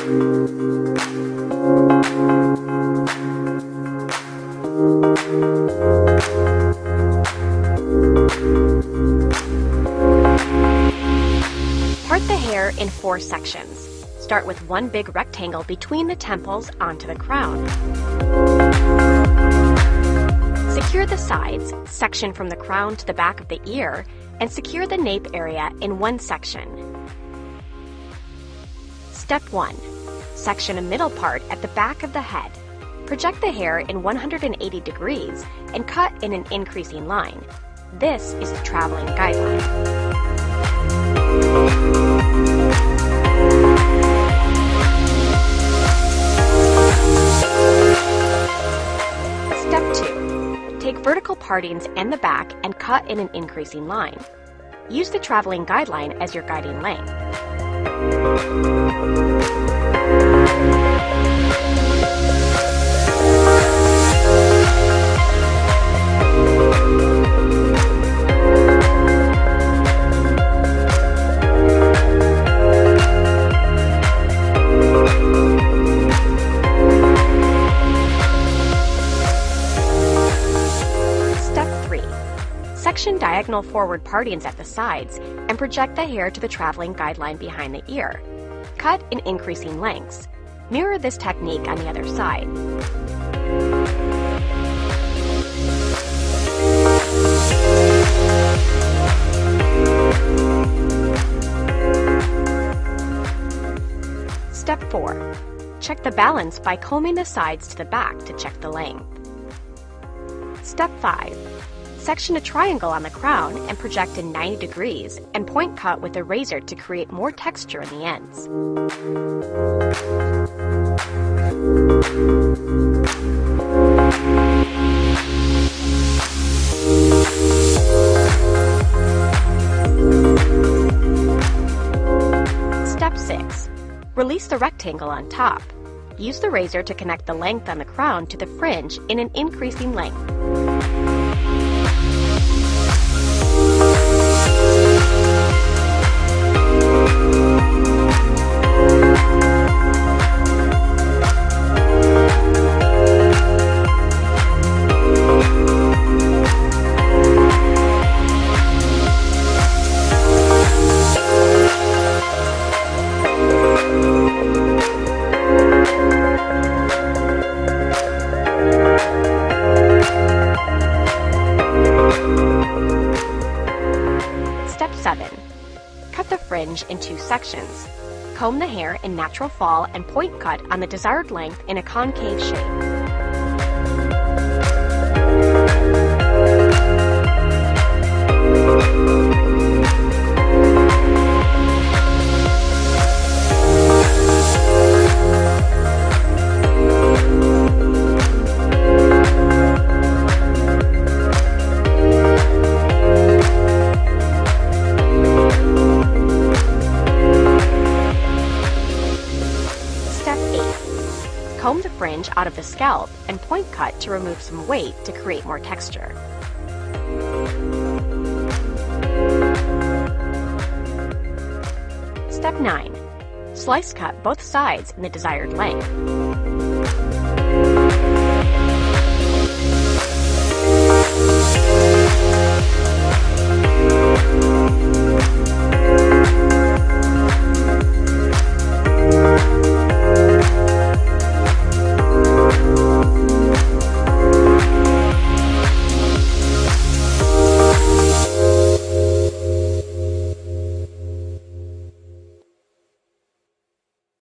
Part the hair in 4 sections. Start with one big rectangle between the temples onto the crown. Secure the sides, section from the crown to the back of the ear, and secure the nape area in one section. Step 1. Section a middle part at the back of the head. Project the hair in 180 degrees and cut in an increasing line. This is the traveling guideline. Step 2. Take vertical partings and the back and cut in an increasing line. Use the traveling guideline as your guiding length. Section diagonal forward partings at the sides and project the hair to the traveling guideline behind the ear. Cut in increasing lengths. Mirror this technique on the other side. Step 4. Check the balance by combing the sides to the back to check the length. Step 5. Section a triangle on the crown and project in 90 degrees and point cut with a razor to create more texture in the ends. Step 6. Release the rectangle on top. Use the razor to connect the length on the crown to the fringe in an increasing length. Step 7. Cut the fringe in 2 sections. Comb the hair in natural fall and point cut on the desired length in a concave shape. Comb the fringe out of the scalp and point cut to remove some weight to create more texture. Step 9. Slice cut both sides in the desired length.